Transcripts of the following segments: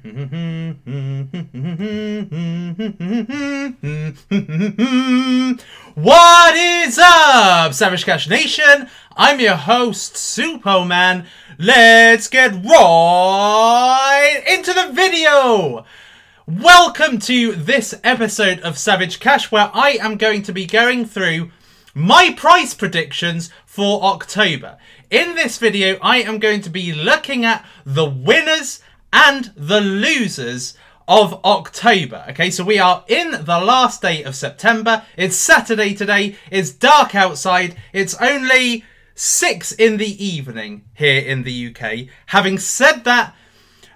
What is up, Savage Cash Nation? I'm your host, Superman. Let's get right into the video. Welcome to this episode of Savage Cash, where I am going to be going through my price predictions for October. In this video, I am going to be looking at the winners and the losers of October. Okay, so we are in the last day of September. It's Saturday today. It's dark outside. It's only 6 in the evening here in the UK. Having said that,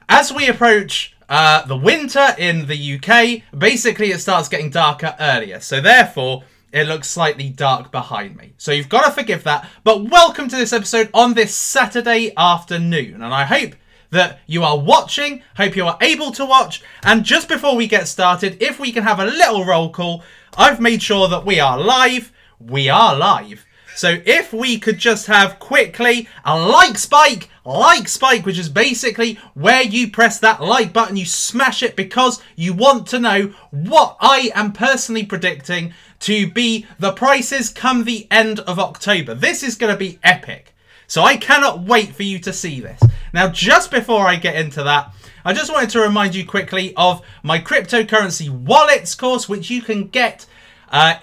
as we approach the winter in the UK, basically it starts getting darker earlier. So therefore, it looks slightly dark behind me. So you've got to forgive that. But welcome to this episode on this Saturday afternoon. And I hope that you are watching. Hope you are able to watch. And just before we get started, if we can have a little roll call, I've made sure that we are live. We are live. So if we could just have quickly a like spike, which is basically where you press that like button, you smash it because you want to know what I am personally predicting to be the prices come the end of October. This is going to be epic. So I cannot wait for you to see this. Now, just before I get into that, I just wanted to remind you quickly of my cryptocurrency wallets course, which you can get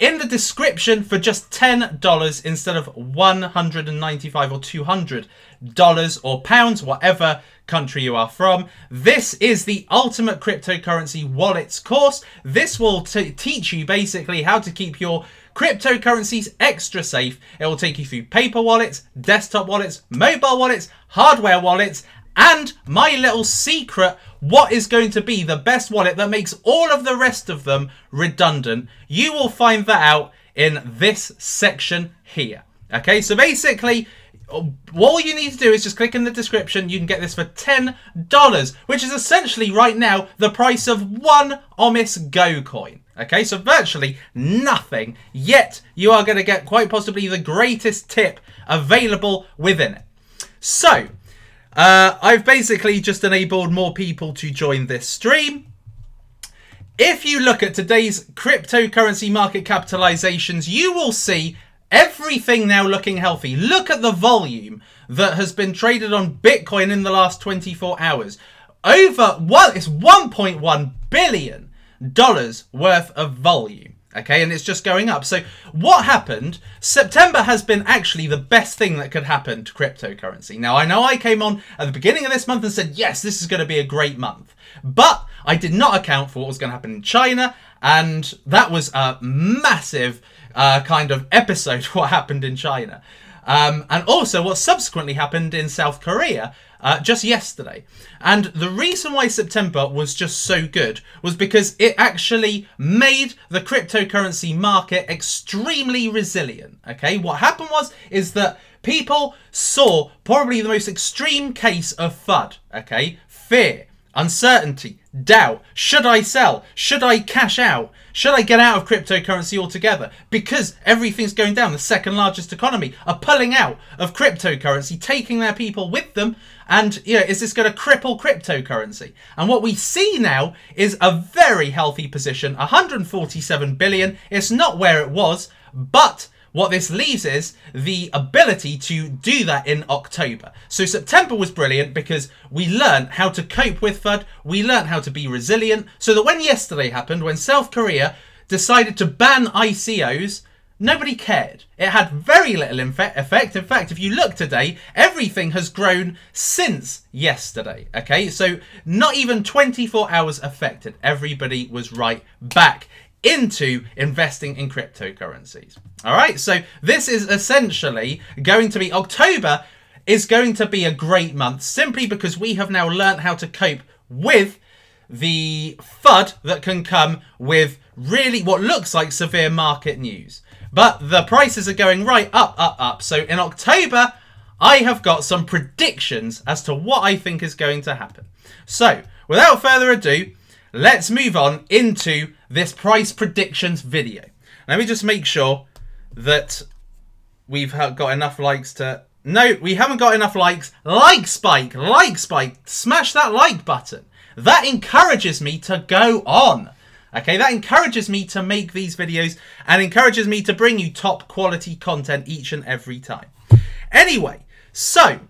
in the description for just $10 instead of $195 or $200 or pounds, whatever country you are from. This is the ultimate cryptocurrency wallets course. This will teach you basically how to keep your cryptocurrencies extra safe. It will take you through paper wallets, desktop wallets, mobile wallets, hardware wallets, and my little secret, what is going to be the best wallet that makes all of the rest of them redundant. You will find that out in this section here. Okay, so basically, all you need to do is just click in the description. You can get this for $10, which is essentially right now the price of one OmiseGo coin. Okay, so virtually nothing, yet you are going to get quite possibly the greatest tip available within it. So, I've basically just enabled more people to join this stream. If you look at today's cryptocurrency market capitalizations, you will see everything now looking healthy. Look at the volume that has been traded on Bitcoin in the last 24 hours. It's $1.1 billion worth of volume. Okay, and it's just going up. So what happened? September has been actually the best thing that could happen to cryptocurrency. Now, I know I came on at the beginning of this month and said, yes, this is going to be a great month. But I did not account for what was going to happen in China. And that was a massive kind of episode, what happened in China. And also what subsequently happened in South Korea just yesterday. And the reason why September was just so good was because it actually made the cryptocurrency market extremely resilient. Okay, what happened is that people saw probably the most extreme case of FUD. Okay, fear, uncertainty, doubt. Should I sell? Should I cash out? Should I get out of cryptocurrency altogether? Because everything's going down. The second largest economy are pulling out of cryptocurrency, taking their people with them. And, you know, is this going to cripple cryptocurrency? And what we see now is a very healthy position, 147 billion. It's not where it was, but what this leaves is the ability to do that in October. So September was brilliant because we learned how to cope with FUD. We learned how to be resilient. So that when yesterday happened, when South Korea decided to ban ICOs, nobody cared. It had very little effect. In fact, if you look today, everything has grown since yesterday. Okay, so not even 24 hours affected. Everybody was right back into investing in cryptocurrencies. All right, so this is essentially going to be, October is going to be a great month simply because we have now learned how to cope with the FUD that can come with really what looks like severe market news. But the prices are going right up. So in October, I have got some predictions as to what I think is going to happen. So without further ado, let's move on into this price predictions video. Let me just make sure that we've got enough likes to... No, we haven't got enough likes. Like spike, smash that like button. that encourages me to go on. Okay, that encourages me to make these videos and encourages me to bring you top quality content each and every time. Anyway, so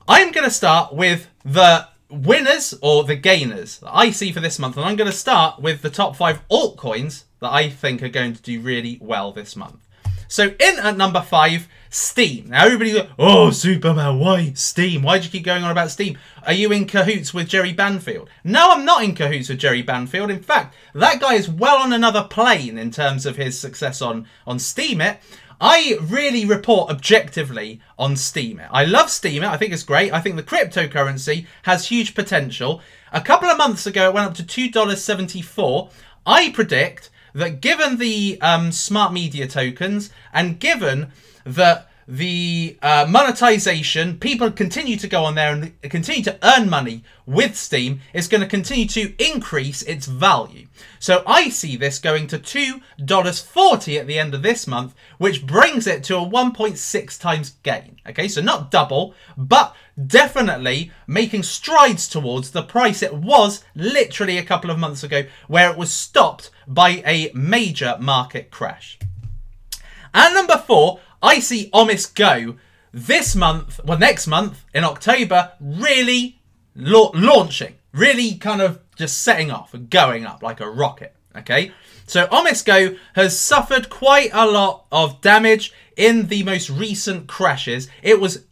I'm going to start with the winners or the gainers that I see for this month. And I'm going to start with the top 5 altcoins that I think are going to do really well this month. So in at number 5, Steam. Now everybody's like, oh, Superman, why Steam? Why do you keep going on about Steam? Are you in cahoots with Jerry Banfield? No, I'm not in cahoots with Jerry Banfield. In fact, that guy is well on another plane in terms of his success on Steemit. I really report objectively on Steemit. I love Steemit. I think it's great. I think the cryptocurrency has huge potential. A couple of months ago, it went up to $2.74. I predict that given the smart media tokens and given that the monetization, people continue to go on there and continue to earn money with Steam, is going to continue to increase its value. So I see this going to $2.40 at the end of this month, which brings it to a 1.6 times gain. Okay, so not double, but definitely making strides towards the price it was literally a couple of months ago, where it was stopped by a major market crash. At number 4, I see OmiseGo this month, well, next month in October, really launching, really kind of just setting off and going up like a rocket. Okay, so OmiseGo has suffered quite a lot of damage in the most recent crashes. It was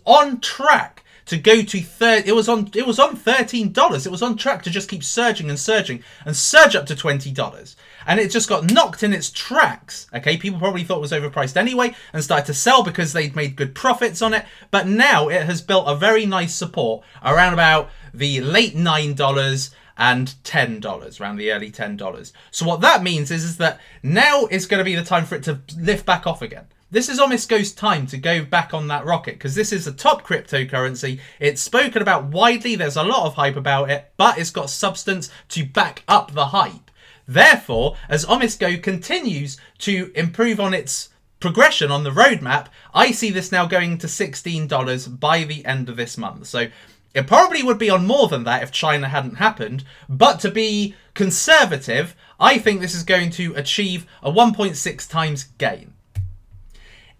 on track to go to it was on $13. It was on track to just keep surging and surging and surge up to $20. And it just got knocked in its tracks. Okay, people probably thought it was overpriced anyway and started to sell because they'd made good profits on it. But now it has built a very nice support around about the late $9 and $10, around the early $10. So what that means is that now is going to be the time for it to lift back off again. This is OmiseGo's time to go back on that rocket, because this is a top cryptocurrency. It's spoken about widely. There's a lot of hype about it, but it's got substance to back up the hype. Therefore, as OmiseGo continues to improve on its progression on the roadmap, I see this now going to $16 by the end of this month. So it probably would be on more than that if China hadn't happened. But to be conservative, I think this is going to achieve a 1.6 times gain.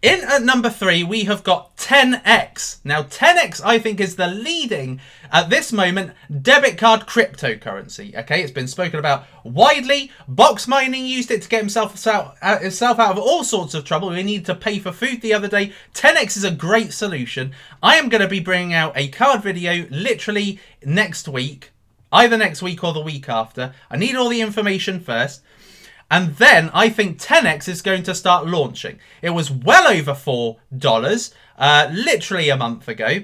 In at number 3, we have got 10x. Now, 10x, I think, is the leading, at this moment, debit card cryptocurrency. Okay, it's been spoken about widely. Box Mining used it to get himself out of all sorts of trouble. He needed to pay for food the other day. 10x is a great solution. I am going to be bringing out a card video literally next week, either next week or the week after. I need all the information first. And then I think 10x is going to start launching. It was well over $4 literally a month ago.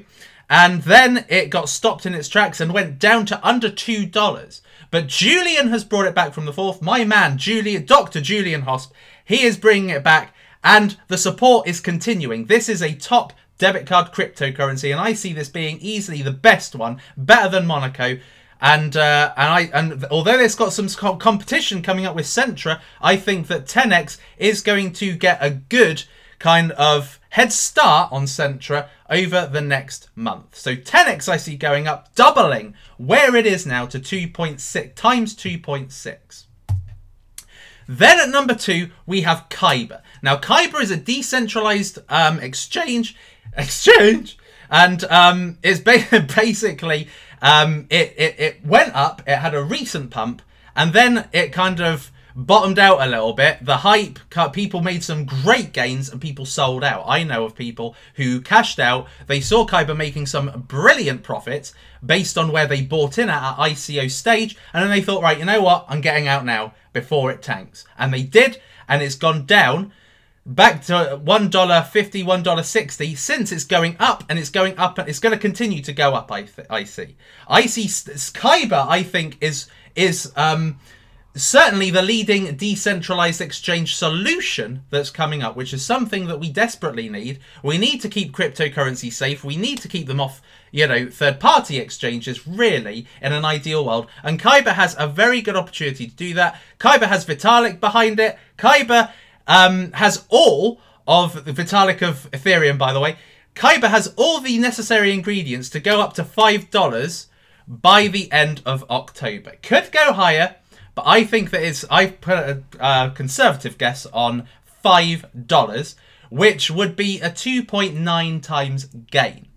And then it got stopped in its tracks and went down to under $2. But Julian has brought it back from the 4th. My man, Dr. Julian Hosp, he is bringing it back. And the support is continuing. This is a top debit card cryptocurrency. And I see this being easily the best one, better than Monaco. And although it's got some competition coming up with Centra, I think that 10x is going to get a good kind of head start on Centra over the next month. So 10x I see going up, doubling where it is now to 2.6 times 2.6. Then at number 2, we have Kyber. Now, Kyber is a decentralized exchange, and it's basically... It went up, it had a recent pump, and then it kind of bottomed out a little bit. The hype, people made some great gains and people sold out. I know of people who cashed out. They saw Kyber making some brilliant profits based on where they bought in at ICO stage, and then they thought, right, you know what, I'm getting out now before it tanks. And they did, and it's gone down back to $1.50, $1.60 since it's going up, and it's going up, and it's going to continue to go up. I see Kyber, I think, is certainly the leading decentralized exchange solution that's coming up, which is something that we desperately need. We need to keep cryptocurrency safe. We need to keep them off, you know, third-party exchanges, really, in an ideal world. And Kyber has a very good opportunity to do that. Kyber has Vitalik behind it. Kyber has all of the Vitalik of Ethereum, by the way. Kyber has all the necessary ingredients to go up to $5 by the end of October. Could go higher, but I think that I've put a conservative guess on $5, which would be a 2.9 times gain.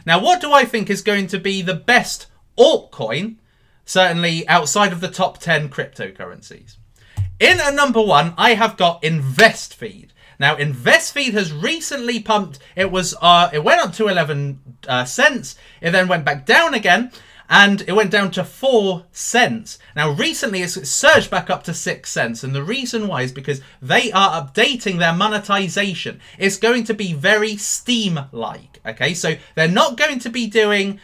Now, what do I think is going to be the best altcoin, certainly outside of the top 10 cryptocurrencies? In at number 1, I have got InvestFeed. Now, InvestFeed has recently pumped. It went up to 11 cents. It then went back down again, and it went down to 4 cents. Now, recently, it's surged back up to 6 cents. And the reason why is because they are updating their monetization. It's going to be very Steam-like. Okay, so they're not going to be doing,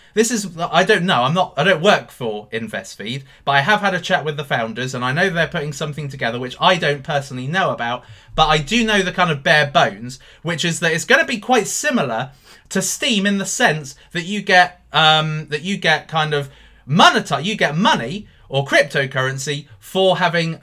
I don't know, I don't work for InvestFeed, but I have had a chat with the founders, and I know they're putting something together, which I don't personally know about, but I do know the kind of bare bones, which is that it's going to be quite similar to Steam in the sense that you get kind of you get money or cryptocurrency for having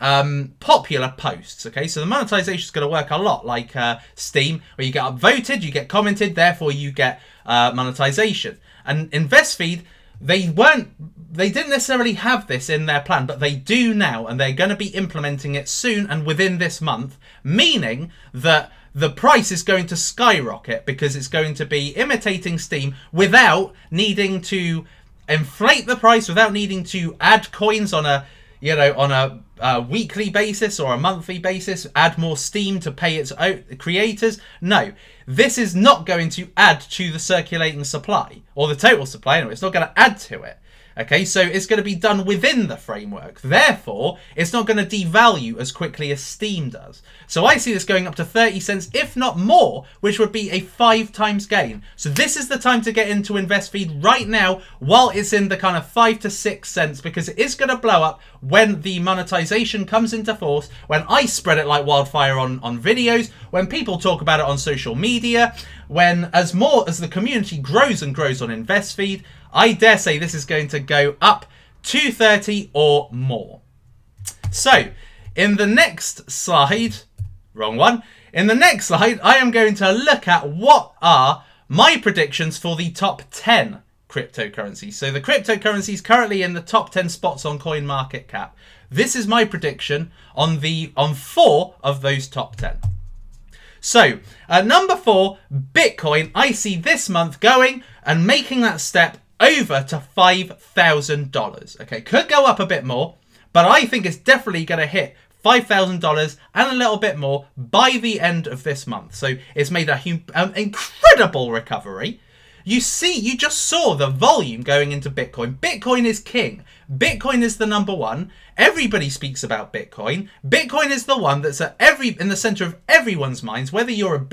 popular posts. Okay, so the monetization is going to work a lot like Steam, where you get upvoted, you get commented, therefore you get monetization. And InvestFeed, they didn't necessarily have this in their plan, but they do now, and they're going to be implementing it soon and within this month, meaning that the price is going to skyrocket because it's going to be imitating Steam without needing to inflate the price, without needing to add coins on a weekly basis or a monthly basis, add more Steam to pay its creators. No, this is not going to add to the circulating supply or the total supply. Anyway, it's not going to add to it. Okay, so it's going to be done within the framework. Therefore, it's not going to devalue as quickly as Steam does. So I see this going up to 30 cents, if not more, which would be a 5 times gain. So this is the time to get into InvestFeed right now while it's in the kind of 5 to 6 cents, because it is going to blow up when the monetization comes into force, when I spread it like wildfire on videos, when people talk about it on social media, when as the community grows and grows on InvestFeed, I dare say this is going to go up to 30 or more. So, in the next slide, wrong one. In the next slide, I am going to look at what are my predictions for the top 10 cryptocurrencies. So the cryptocurrencies currently in the top 10 spots on CoinMarketCap. This is my prediction on 4 of those top 10. So, at number 4, Bitcoin, I see this month going and making that step over to $5,000. Okay, could go up a bit more, but I think it's definitely going to hit $5,000 and a little bit more by the end of this month. So it's made an incredible recovery. You just saw the volume going into Bitcoin. Bitcoin is king. Bitcoin is the number one. Everybody speaks about Bitcoin. Bitcoin is the one that's in the center of everyone's minds. Whether you're an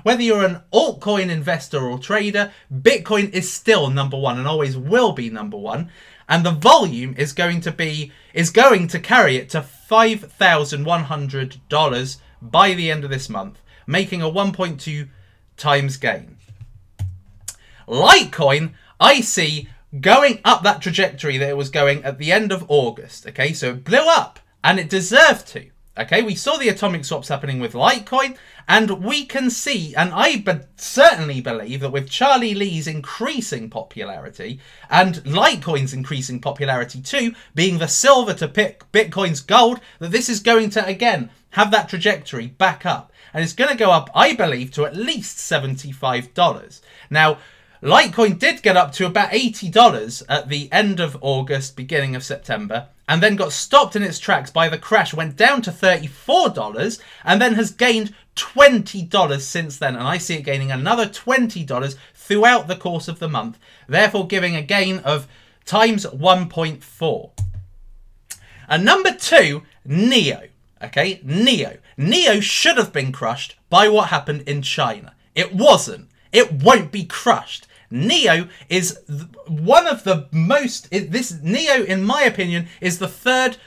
altcoin investor or trader, Bitcoin is still number one and always will be number one. And the volume is going to carry it to $5,100 by the end of this month, making a 1.2 times gain. Litecoin, I see going up that trajectory that it was going at the end of August. Okay, so it blew up and it deserved to. Okay, we saw the atomic swaps happening with Litecoin, and we can see, and I certainly believe that with Charlie Lee's increasing popularity and Litecoin's increasing popularity too, being the silver to Bitcoin's gold, that this is going to again have that trajectory back up. And it's going to go up, I believe, to at least $75. Now, Litecoin did get up to about $80 at the end of August, beginning of September, and then got stopped in its tracks by the crash, went down to $34, and then has gained $20 since then. And I see it gaining another $20 throughout the course of the month, therefore giving a gain of times 1.4. And number 2, NEO. Okay, NEO. NEO should have been crushed by what happened in China. It wasn't. It won't be crushed. NEO is one of the most... NEO, in my opinion, is the third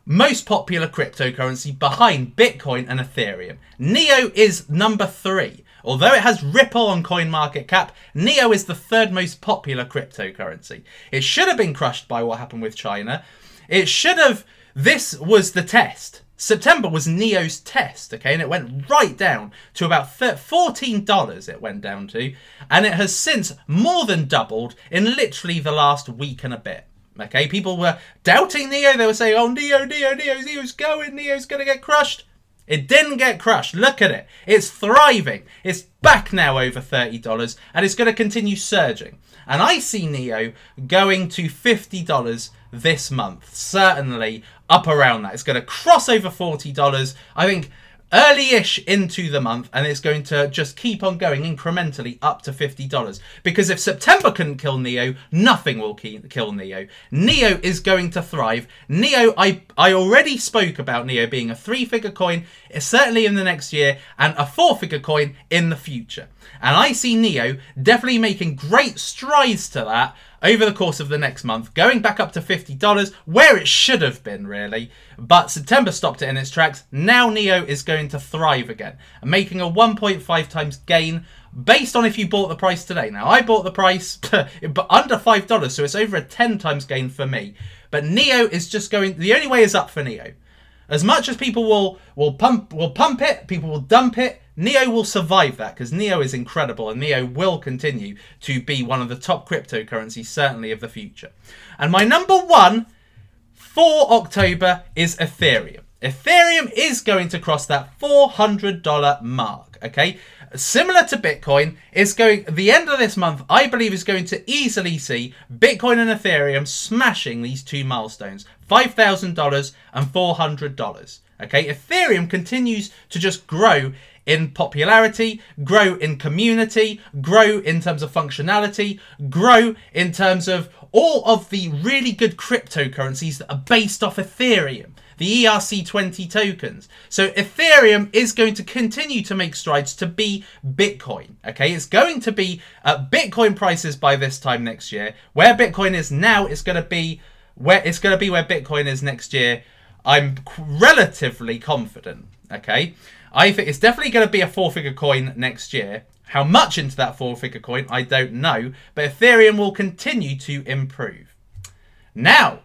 most popular cryptocurrency behind Bitcoin and Ethereum. NEO is number 3. Although it has Ripple on CoinMarketCap, NEO is the third most popular cryptocurrency. It should have been crushed by what happened with China. It should have... This was the test. September was Neo's test, okay, and it went right down to about $14 it went down to, and it has since more than doubled in literally the last week and a bit. Okay, people were doubting Neo. They were saying, oh, Neo's going to get crushed. It didn't get crushed. Look at it. It's thriving. It's back now over $30, and it's going to continue surging. And I see Neo going to $50 this month. Certainly up around that. It's going to cross over $40, I think, early-ish into the month, and it's going to just keep on going incrementally up to $50. Because if September couldn't kill Neo, nothing will kill Neo. Neo is going to thrive. Neo, I already spoke about Neo being a 3-figure coin, certainly in the next year, and a 4-figure coin in the future. And I see Neo definitely making great strides to that over the course of the next month, going back up to $50, where it should have been, really. But September stopped it in its tracks. Now Neo is going to thrive again, making a 1.5 times gain based on if you bought the price today. Now, I bought the price but under $5, so it's over a 10 times gain for me. But Neo is just going... The only way is up for Neo. As much as people will pump it, people will dump it, Neo will survive that, because Neo is incredible, and Neo will continue to be one of the top cryptocurrencies, certainly of the future. And my number one for October is Ethereum. Ethereum is going to cross that $400 mark, okay? Similar to Bitcoin, it's going, the end of this month, I believe, is going to easily see Bitcoin and Ethereum smashing these two milestones, $5,000 and $400, okay? Ethereum continues to just grow in popularity, grow in community, grow in terms of functionality, grow in terms of all of the really good cryptocurrencies that are based off Ethereum, the ERC20 tokens. So Ethereum is going to continue to make strides to be Bitcoin, okay? It's going to be at Bitcoin prices by this time next year. Where Bitcoin is now, it's going to be where Bitcoin is next year. I'm relatively confident, okay? I think it's definitely going to be a 4-figure coin next year. How much into that 4-figure coin, I don't know. But Ethereum will continue to improve. Now,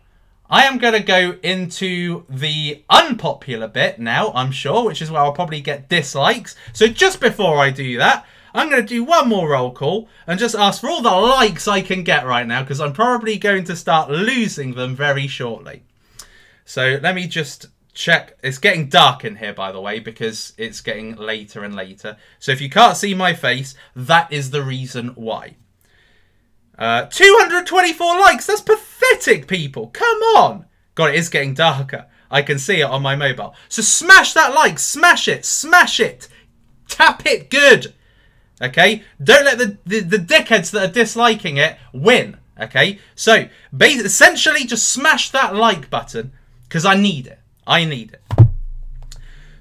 I am going to go into the unpopular bit now, I'm sure, which is where I'll probably get dislikes. So just before I do that, I'm going to do one more roll call and just ask for all the likes I can get right now, because I'm probably going to start losing them very shortly. So let me just check. It's getting dark in here, by the way, because it's getting later and later. So if you can't see my face, that is the reason why. 224 likes. That's pathetic, people. Come on. God, it is getting darker. I can see it on my mobile. So smash that like. Smash it. Smash it. Tap it good. Okay? Don't let the dickheads that are disliking it win. Okay? So essentially just smash that like button, because I need it. I need it.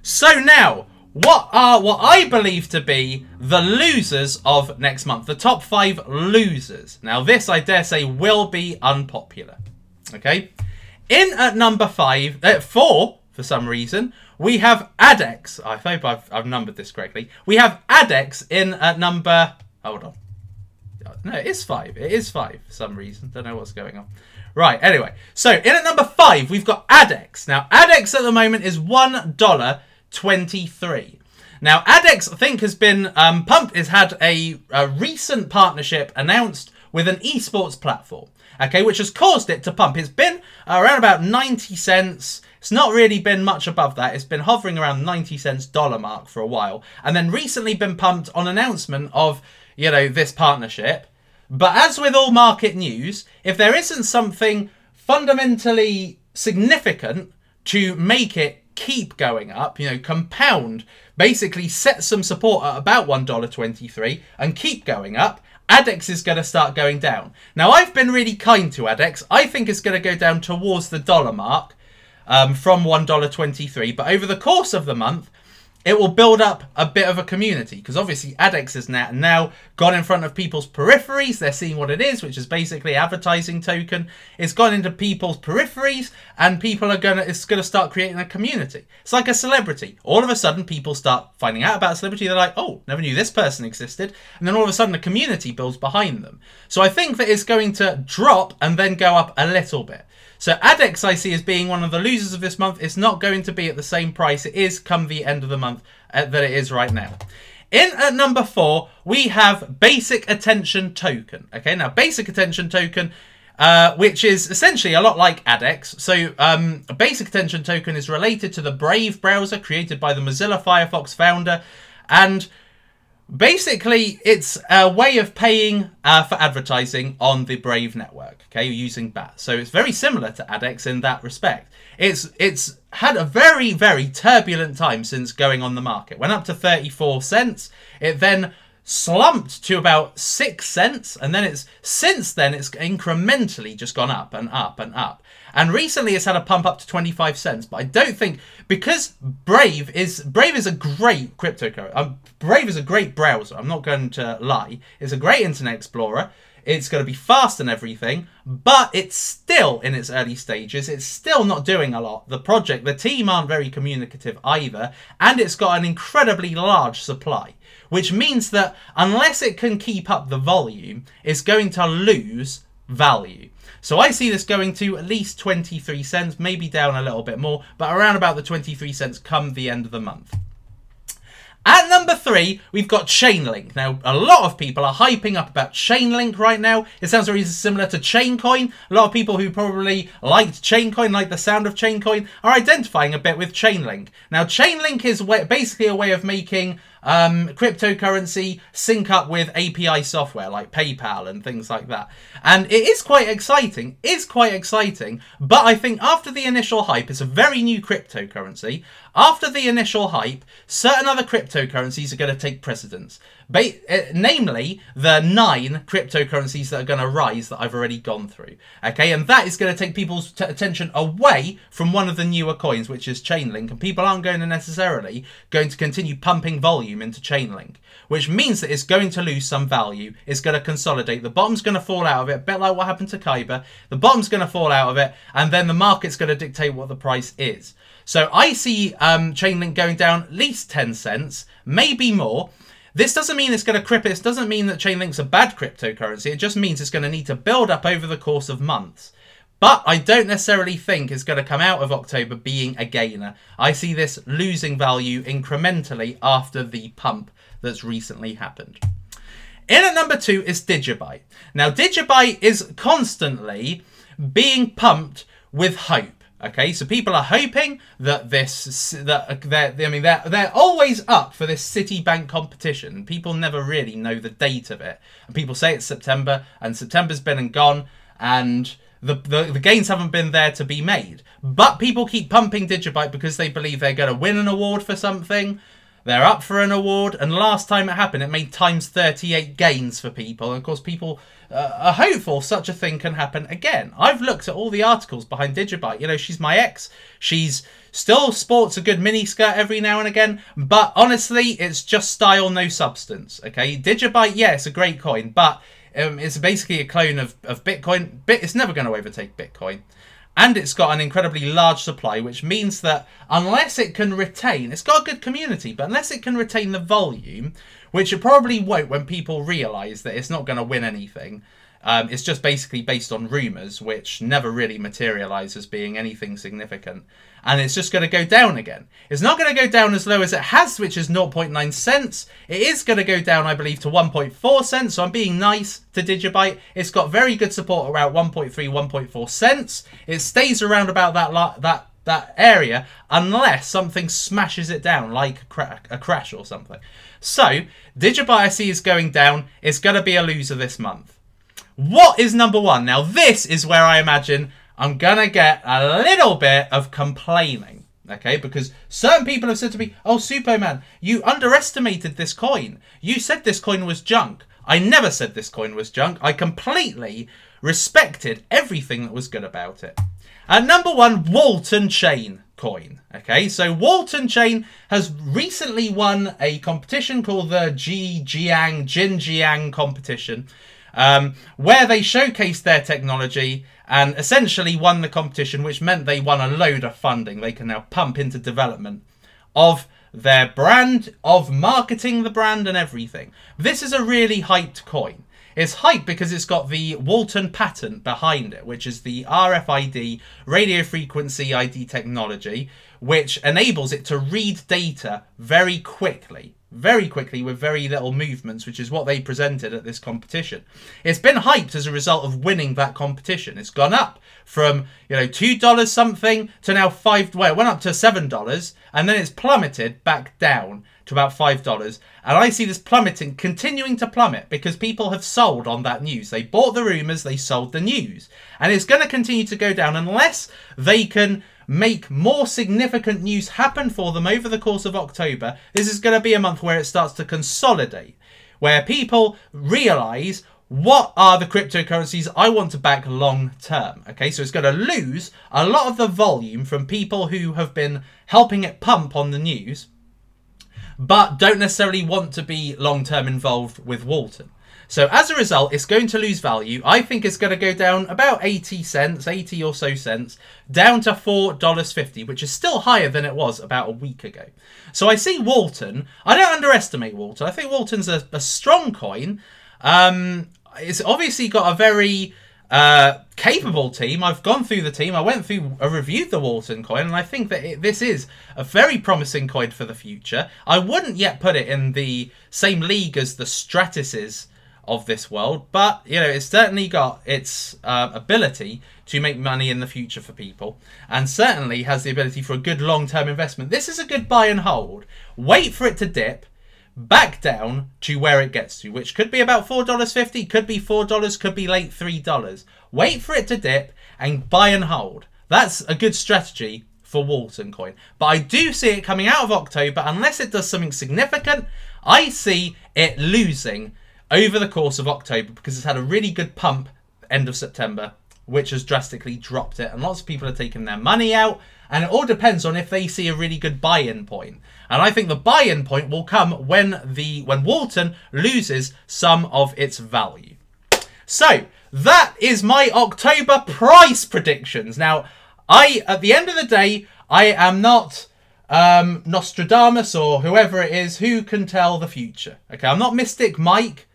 So now, what I believe to be the losers of next month? The top 5 losers. Now this, I dare say, will be unpopular. Okay? In at number 4, for some reason, we have ADEX. I hope I've numbered this correctly. We have ADEX in at number... Hold on. No, it is 5. It is 5 for some reason. Don't know what's going on. Right, anyway. So, in at number 5, we've got ADEX. Now, ADEX at the moment is $1.23. Now, ADEX, I think, has been pumped. It's had a recent partnership announced with an esports platform, okay, which has caused it to pump. It's been around about 90 cents. It's not really been much above that. It's been hovering around 90 cents dollar mark for a while. And then recently been pumped on announcement of, you know, this partnership. But as with all market news, if there isn't something fundamentally significant to make it keep going up, you know, compound, basically set some support at about $1.23 and keep going up, ADEX is going to start going down. Now, I've been really kind to ADEX. I think it's going to go down towards the dollar mark from $1.23. But over the course of the month, it will build up a bit of a community, because obviously ADEX is now gone in front of people's peripheries. They're seeing what it is, which is basically advertising token. It's gone into people's peripheries, and people are it's gonna start creating a community. It's like a celebrity. All of a sudden, people start finding out about a celebrity. They're like, oh, never knew this person existed. And then all of a sudden, a community builds behind them. So I think that it's going to drop and then go up a little bit. So ADEX I see as being one of the losers of this month. It's not going to be at the same price it is come the end of the month that it is right now. In at number 4, we have Basic Attention Token. Okay, now Basic Attention Token, which is essentially a lot like ADEX. So Basic Attention Token is related to the Brave browser created by the Mozilla Firefox founder. And basically, it's a way of paying for advertising on the Brave network, okay, using BAT. So it's very similar to ADEX in that respect. It's had a very, very turbulent time since going on the market. Went up to 34 cents. It then slumped to about 6 cents. And then since then, it's incrementally just gone up and up and up. And recently it's had a pump up to 25 cents. But I don't think, because Brave is a great cryptocurrency. Brave is a great browser. I'm not going to lie. It's a great Internet Explorer. It's going to be fast and everything, but it's still in its early stages. It's still not doing a lot. The team aren't very communicative either, and it's got an incredibly large supply, which means that unless it can keep up the volume, it's going to lose value. So I see this going to at least 23 cents, maybe down a little bit more, but around about the 23 cents come the end of the month. At number 3, we've got Chainlink. Now, a lot of people are hyping up about Chainlink right now. It sounds very similar to Chaincoin. A lot of people who probably liked Chaincoin, like the sound of Chaincoin, are identifying a bit with Chainlink. Now, Chainlink is basically a way of making cryptocurrency sync up with API software like PayPal and things like that. And it is quite exciting. But I think after the initial hype, it's a very new cryptocurrency. After the initial hype, certain other cryptocurrencies are going to take precedence. Namely, the 9 cryptocurrencies that are going to rise that I've already gone through. Okay, and that is going to take people's attention away from one of the newer coins, which is Chainlink. And people aren't necessarily going to continue pumping volume into Chainlink, which means that it's going to lose some value. It's going to consolidate. The bottom's going to fall out of it, a bit like what happened to Kyber. The bottom's going to fall out of it, and then the market's going to dictate what the price is. So I see Chainlink going down at least 10 cents, maybe more. This doesn't mean it's going to cripple. It doesn't mean that Chainlink's a bad cryptocurrency. It just means it's going to need to build up over the course of months. But I don't necessarily think it's going to come out of October being a gainer. I see this losing value incrementally after the pump that's recently happened. In at number 2 is Digibyte. Now, Digibyte is constantly being pumped with hope. Okay, so people are hoping that they're always up for this Citibank competition. People never really know the date of it. And people say it's September, and September's been and gone, and the gains haven't been there to be made. But people keep pumping Digibyte because they believe they're going to win an award for something. They're up for an award, and last time it happened, it made times 38 gains for people. And of course, people are hopeful such a thing can happen again. I've looked at all the articles behind Digibyte. You know, she's my ex. She's still sports a good mini skirt every now and again, but honestly, it's just style, no substance. Okay, Digibyte, yeah, it's a great coin, but it's basically a clone of Bitcoin. It's never going to overtake Bitcoin. And it's got an incredibly large supply, which means that unless it can retain, it's got a good community, but unless it can retain the volume, which it probably won't when people realise that it's not going to win anything, it's just basically based on rumours, which never really materialise as being anything significant. And it's just going to go down again. It's not going to go down as low as it has, which is 0.9 cents. It is going to go down, I believe, to 1.4 cents. So I'm being nice to Digibyte. It's got very good support around 1.3, 1.4 cents. It stays around about that area unless something smashes it down, like a crash or something. So Digibyte I see is going down. It's going to be a loser this month. What is number 1? Now this is where I imagine I'm going to get a little bit of complaining, okay? Because certain people have said to me, oh, Superman, you underestimated this coin. You said this coin was junk. I never said this coin was junk. I completely respected everything that was good about it. At number 1, Walton Chain coin, okay? So Walton Chain has recently won a competition called the Jinjiang competition, where they showcased their technology and essentially won the competition, which meant they won a load of funding. They can now pump into development of their brand, of marketing the brand and everything. This is a really hyped coin. It's hype because it's got the Walton patent behind it, which is the RFID, radio frequency ID technology, which enables it to read data very quickly with very little movements, which is what they presented at this competition. It's been hyped as a result of winning that competition. It's gone up from, you know, $2 something to now $5. Well, it went up to $7 and then it's plummeted back down to about $5. And I see this plummeting, continuing to plummet, because people have sold on that news. They bought the rumours, they sold the news. And it's going to continue to go down unless they can make more significant news happen for them over the course of October. This is going to be a month where it starts to consolidate, where people realise, what are the cryptocurrencies I want to back long term? Okay, so it's going to lose a lot of the volume from people who have been helping it pump on the news, but don't necessarily want to be long term involved with Walton. So as a result, it's going to lose value. I think it's going to go down about 80 cents, 80 or so cents, down to $4.50, which is still higher than it was about a week ago. So I see Walton. I don't underestimate Walton. I think Walton's a strong coin. It's obviously got a very capable team. I've gone through the team. I went through, I reviewed the Walton coin, and I think that this is a very promising coin for the future. I wouldn't yet put it in the same league as the Stratuses of this world, but you know, it's certainly got its ability to make money in the future for people, and certainly has the ability for a good long-term investment. This is a good buy and hold. Wait for it to dip back down to where it gets to, which could be about $4.50, could be $4, could be late $3. Wait for it to dip and buy and hold. That's a good strategy for Walton coin. But I do see it coming out of October. Unless it does something significant, I see it losing over the course of October, because it's had a really good pump end of September, which has drastically dropped it, and lots of people are taking their money out, and it all depends on if they see a really good buy-in point. And I think the buy-in point will come when Walton loses some of its value. So that is my October price predictions. Now, at the end of the day, I am not Nostradamus or whoever it is who can tell the future. Okay, I'm not Mystic Mike.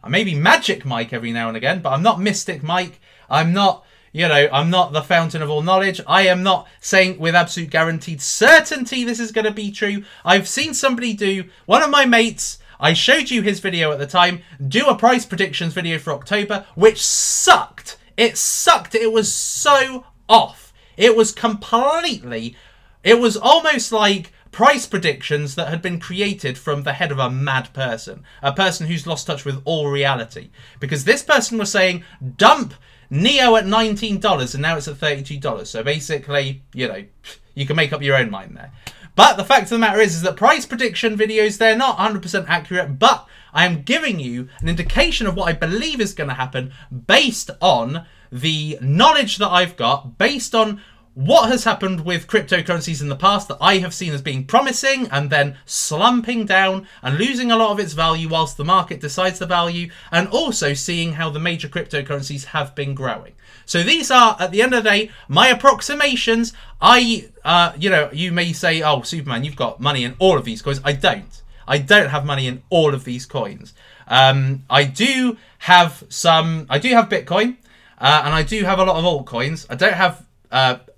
Maybe Magic Mike every now and again, but I'm not Mystic Mike. I'm not, you know, I'm not the fountain of all knowledge. I am not saying with absolute guaranteed certainty this is going to be true. I've seen somebody do, one of my mates, I showed you his video at the time, do a price predictions video for October, which sucked. It sucked. It was so off. It was completely, it was almost like price predictions that had been created from the head of a mad person. A person who's lost touch with all reality. Because this person was saying, dump Neo at $19 and now it's at $32. So basically, you know, you can make up your own mind there. But the fact of the matter is that price prediction videos, they're not 100% accurate, but I am giving you an indication of what I believe is going to happen based on the knowledge that I've got, based on what has happened with cryptocurrencies in the past that I have seen as being promising and then slumping down and losing a lot of its value whilst the market decides the value, and also seeing how the major cryptocurrencies have been growing. So these are, at the end of the day, my approximations. You know, you may say, oh, Superman, you've got money in all of these coins. I don't. I don't have money in all of these coins. I do have Bitcoin, and I do have a lot of altcoins. I don't have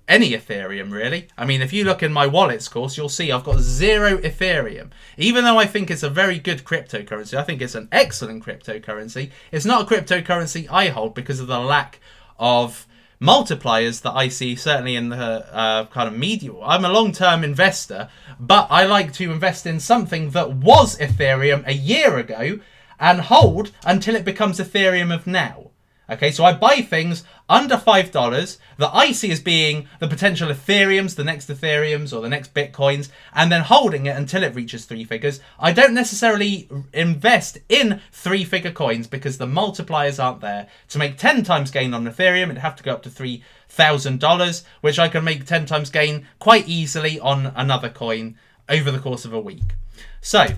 any Ethereum, really. I mean, if you look in my wallets course, you'll see I've got 0 Ethereum. Even though I think it's a very good cryptocurrency, I think it's an excellent cryptocurrency, it's not a cryptocurrency I hold because of the lack of multipliers that I see, certainly in the kind of media. I'm a long-term investor, but I like to invest in something that was Ethereum a year ago and hold until it becomes Ethereum of now. Okay, so I buy things under $5 that I see as being the potential Ethereums, the next Ethereums or the next Bitcoins, and then holding it until it reaches 3 figures. I don't necessarily invest in 3-figure coins because the multipliers aren't there. To make 10 times gain on Ethereum, it'd have to go up to $3,000, which I can make 10 times gain quite easily on another coin over the course of a week. So,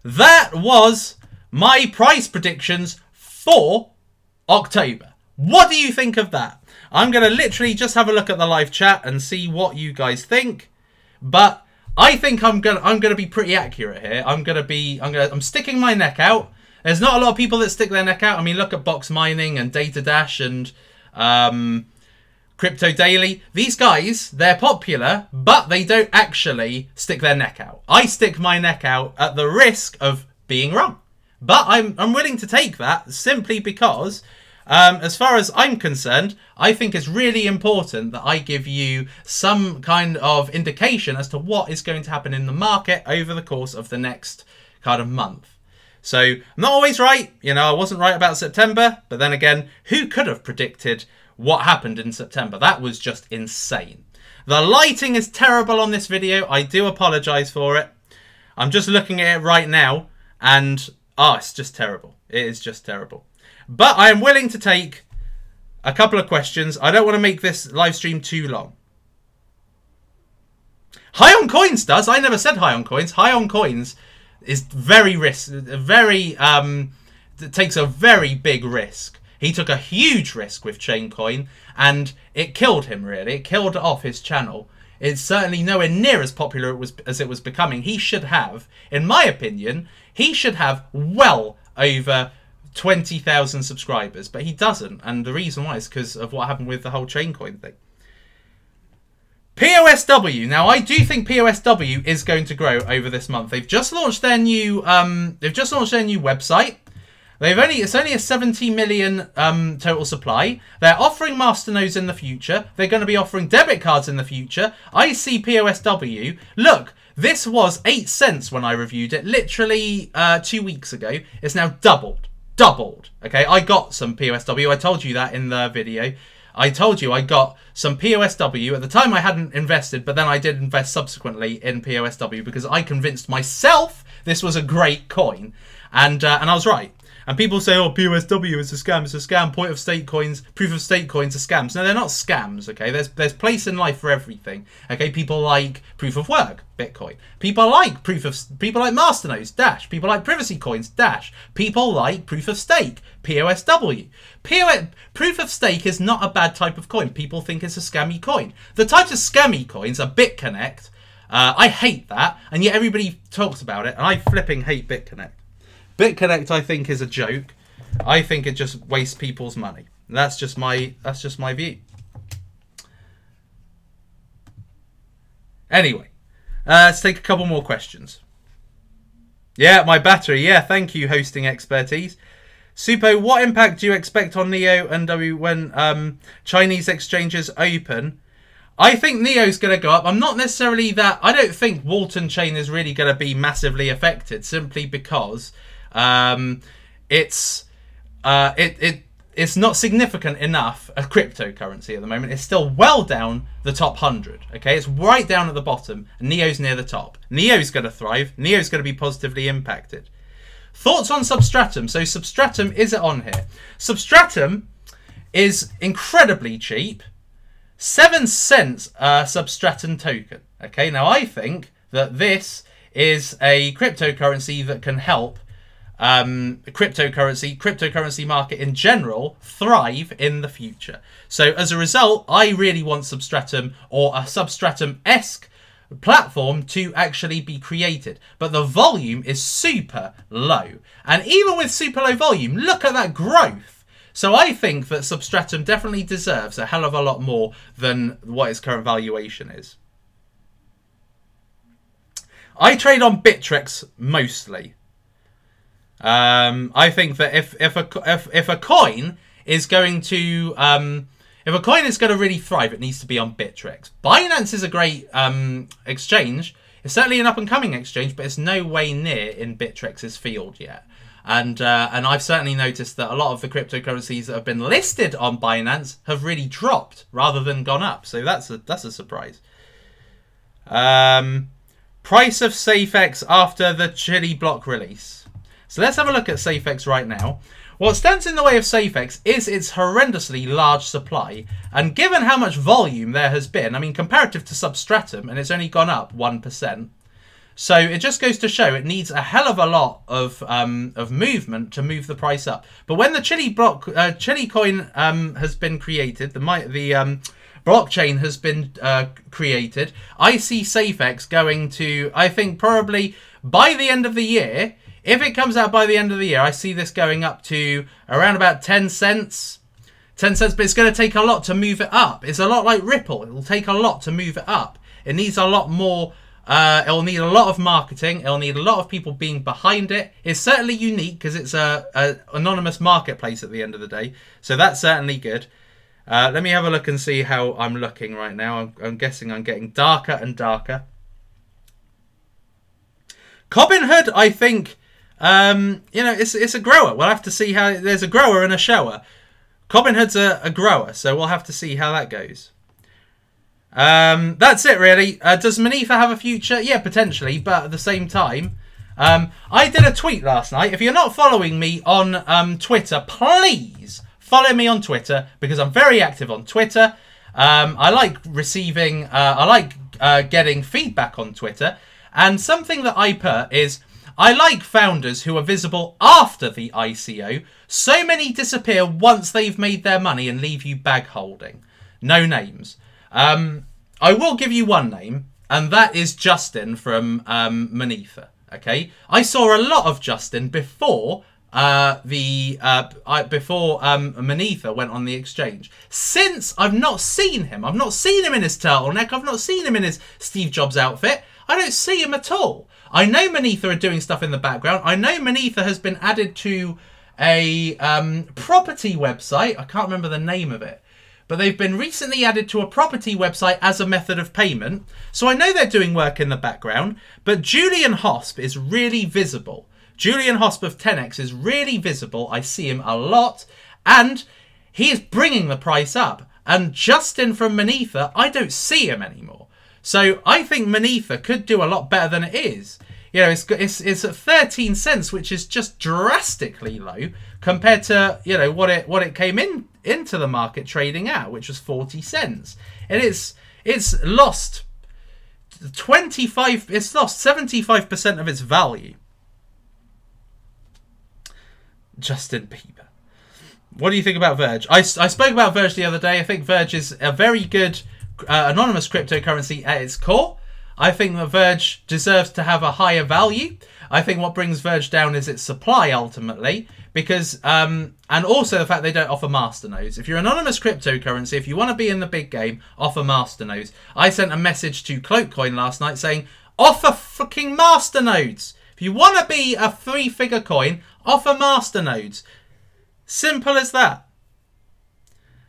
that was my price predictions for October. What do you think of that? I'm going to literally just have a look at the live chat and see what you guys think. But I think I'm going to be pretty accurate here. I'm sticking my neck out. There's not a lot of people that stick their neck out. I mean, look at Box Mining and Data Dash and Crypto Daily. These guys, they're popular, but they don't actually stick their neck out. I stick my neck out at the risk of being wrong. But I'm willing to take that simply because, as far as I'm concerned, I think it's really important that I give you some kind of indication as to what is going to happen in the market over the course of the next kind of month. So I'm not always right. You know, I wasn't right about September, but then again, who could have predicted what happened in September? That was just insane. The lighting is terrible on this video. I do apologize for it. I'm just looking at it right now and it's just terrible. It is just terrible. But I am willing to take a couple of questions. I don't want to make this live stream too long. High on Coins does. I never said High on Coins. High on Coins is very takes a very big risk. He took a huge risk with Chain Coin and it killed him, really. It killed off his channel. It's certainly nowhere near as popular as it was becoming. He should have, in my opinion, he should have well over 20,000 subscribers, but he doesn't. And the reason why is because of what happened with the whole Chain Coin thing. POSW. Now, I do think POSW is going to grow over this month. They've just launched their new website. It's only a 70 million total supply. They're offering masternodes in the future. They're going to be offering debit cards in the future. I see POSW. Look, this was 8 cents when I reviewed it, literally 2 weeks ago. It's now doubled. Doubled. Okay, I got some POSW. I told you that in the video. I told you I got some POSW. At the time I hadn't invested, but then I did invest subsequently in POSW because I convinced myself this was a great coin. And I was right. And people say, oh, POSW is a scam, it's a scam. Point of stake coins, proof of stake coins are scams. No, they're not scams, okay? There's place in life for everything. Okay, people like proof of work, Bitcoin. People like masternodes, Dash. People like privacy coins, Dash. People like proof of stake, POSW. Proof of stake is not a bad type of coin. People think it's a scammy coin. The types of scammy coins are BitConnect. I hate that, and yet everybody talks about it, and I flipping hate BitConnect. BitConnect, I think, is a joke. I think it just wastes people's money. That's just my view. Anyway, let's take a couple more questions. Yeah, my battery. Yeah, thank you, hosting expertise. Supo, what impact do you expect on Neo and W when Chinese exchanges open? I think Neo's going to go up. I'm not necessarily that. I don't think Walton Chain is really going to be massively affected, simply because it's not significant enough a cryptocurrency at the moment. It's still well down the top 100. Okay, it's right down at the bottom. And Neo's near the top. Neo's going to thrive. Neo's going to be positively impacted. Thoughts on Substratum? So Substratum, is it on here? Substratum is incredibly cheap. 7 cents Substratum token. Okay, now I think that this is a cryptocurrency that can help cryptocurrency market in general thrive in the future. So as a result, I really want Substratum or a Substratum-esque platform to actually be created, but the volume is super low, and even with super low volume, look at that growth. So I think that Substratum definitely deserves a hell of a lot more than what its current valuation is. I trade on Bittrex mostly. I think that if a coin is going to really thrive, it needs to be on Bittrex. Binance is a great exchange. It's certainly an up-and-coming exchange, but it's no way near in Bittrex's field yet. And I've certainly noticed that a lot of the cryptocurrencies that have been listed on Binance have really dropped rather than gone up. So that's a surprise. Price of SafeX after the Chili block release. So let's have a look at SafeX right now. What stands in the way of SafeX is its horrendously large supply. And given how much volume there has been, I mean, comparative to Substratum, and it's only gone up 1%. So it just goes to show it needs a hell of a lot of movement to move the price up. But when the Chili coin has been created, the blockchain has been created, I see SafeX going to, I think probably by the end of the year, If it comes out by the end of the year, I see this going up to around about 10 cents. 10 cents, but it's going to take a lot to move it up. It's a lot like Ripple. It will take a lot to move it up. It needs a lot more. It'll need a lot of marketing. It'll need a lot of people being behind it. It's certainly unique because it's a anonymous marketplace at the end of the day. So that's certainly good. Let me have a look and see how I'm looking right now. I'm guessing I'm getting darker and darker. Cobinhood, I think, you know, it's a grower. We'll have to see how. There's a grower and a shower. Cobinhood's a grower, so we'll have to see how that goes. That's it, really. Does Monetha have a future? Yeah, potentially, but at the same time, I did a tweet last night. If you're not following me on Twitter, please follow me on Twitter, because I'm very active on Twitter. I like receiving, getting feedback on Twitter. And something that I put is, I like founders who are visible after the ICO. So many disappear once they've made their money and leave you bag holding. No names. I will give you one name, and that is Justin from Monetha. Okay, I saw a lot of Justin before Monetha went on the exchange. Since, I've not seen him. I've not seen him in his turtleneck. I've not seen him in his Steve Jobs outfit. I don't see him at all. I know Monetha are doing stuff in the background. I know Monetha has been added to a property website. I can't remember the name of it. But they've been recently added to a property website as a method of payment. So I know they're doing work in the background. But Julian Hosp is really visible. Julian Hosp of 10x is really visible. I see him a lot. And he is bringing the price up. And Justin from Monetha, I don't see him anymore. So I think Monetha could do a lot better than it is. You know, it's at 13 cents, which is just drastically low compared to, you know, what it came into the market trading at, which was 40 cents. And it's lost 75% of its value. Justin Bieber. What do you think about Verge? I spoke about Verge the other day. I think Verge is a very good anonymous cryptocurrency at its core. I think that Verge deserves to have a higher value. I think what brings Verge down is its supply ultimately, because and also the fact they don't offer masternodes. If you're anonymous cryptocurrency, if you want to be in the big game, offer masternodes. I sent a message to Cloakcoin last night saying, offer fucking masternodes. If you want to be a 3-figure coin, offer masternodes. Simple as that.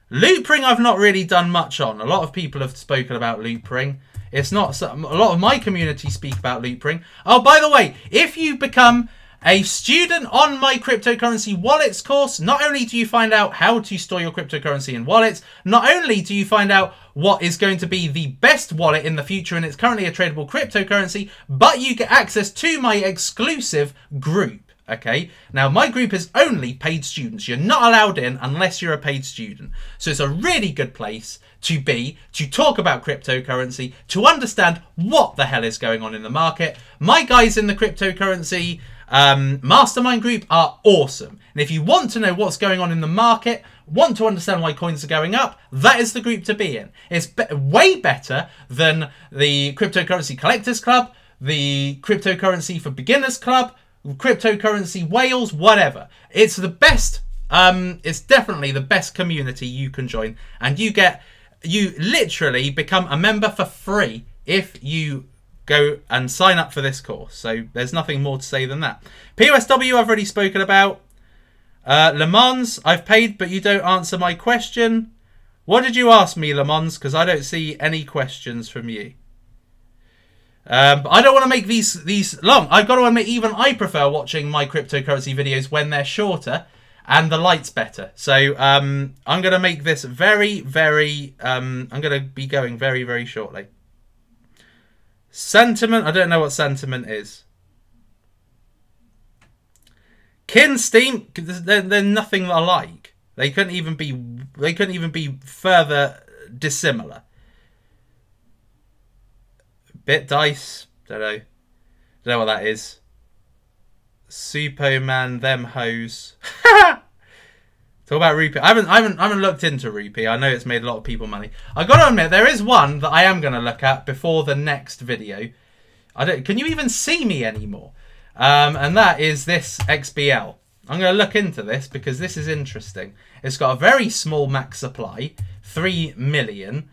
Loopring I've not really done much on. A lot of people have spoken about Loopring. It's not a lot of my community speak about Loopring. Oh, by the way, if you become a student on my cryptocurrency wallets course, not only do you find out how to store your cryptocurrency in wallets, not only do you find out what is going to be the best wallet in the future, and it's currently a tradable cryptocurrency, but you get access to my exclusive group. Okay, now my group is only paid students. You're not allowed in unless you're a paid student. So it's a really good place to be, to talk about cryptocurrency, to understand what the hell is going on in the market. My guys in the cryptocurrency mastermind group are awesome. And if you want to know what's going on in the market, want to understand why coins are going up, that is the group to be in. It's way better than the Cryptocurrency Collectors Club, the Cryptocurrency for Beginners Club, Cryptocurrency Wales, whatever. It's the best. It's definitely the best community you can join, and you literally become a member for free if you go and sign up for this course. So there's nothing more to say than that. POSW I've already spoken about. Le Mans I've paid, but you don't answer my question. What did you ask me, Le Mans? Because I don't see any questions from you. But I don't want to make these long. I've got to admit, even I prefer watching my cryptocurrency videos when they're shorter and the light's better. So I'm going to make this very, very... I'm going to be going very, very shortly. Sentiment. I don't know what sentiment is. Kin Steam. They're nothing alike. They couldn't even be further dissimilar. Bit Dice, don't know what that is. Superman, them hoes. Talk about Rupee. I haven't looked into Rupee. I know it's made a lot of people money. I got to admit, there is one that I am going to look at before the next video. Can you even see me anymore? And that is this XBL. I'm going to look into this because this is interesting. It's got a very small max supply, 3 million,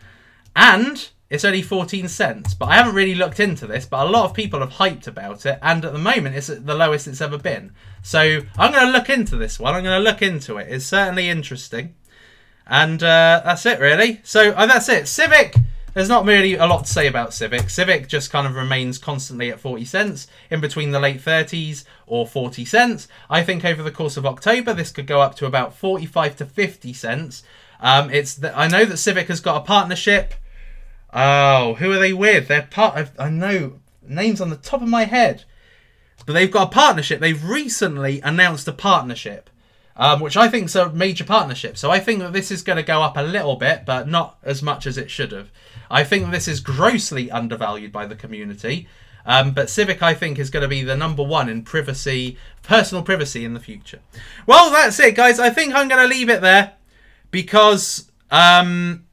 and it's only 14 cents. But I haven't really looked into this, but a lot of people have hyped about it, and at the moment it's at the lowest it's ever been. So I'm going to look into this one. I'm going to look into it. It's certainly interesting. And that's it, really. So that's it. Civic, there's not really a lot to say about Civic. Civic just kind of remains constantly at 40 cents, in between the late 30s or 40 cents. I think over the course of October, this could go up to about 45 to 50 cents. I know that Civic has got a partnership. Oh, who are they with? They're part of, I know names on the top of my head, but they've got a partnership. They've recently announced a partnership, which I think is a major partnership. So I think that this is going to go up a little bit, but not as much as it should have. I think this is grossly undervalued by the community. But Civic, I think, is going to be the #1 in privacy, personal privacy in the future. Well, that's it, guys. I think I'm going to leave it there because I'm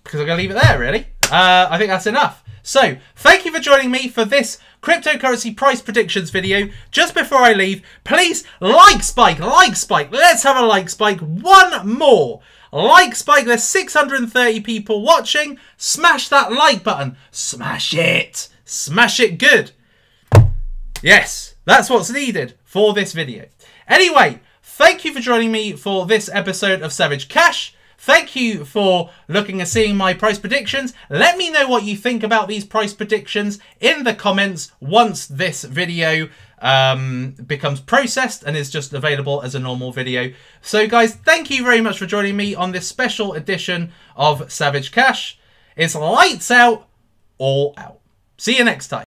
going to leave it there, really. I think that's enough. So, thank you for joining me for this cryptocurrency price predictions video. Just before I leave, please like spike. Let's have a like spike. One more. Like spike. There's 630 people watching. Smash that like button. Smash it. Smash it good. Yes, that's what's needed for this video. Anyway, thank you for joining me for this episode of Savage Cash. Thank you for looking and seeing my price predictions. Let me know what you think about these price predictions in the comments once this video becomes processed and is just available as a normal video. So guys, thank you very much for joining me on this special edition of Savage Cash. It's lights out, all out. See you next time.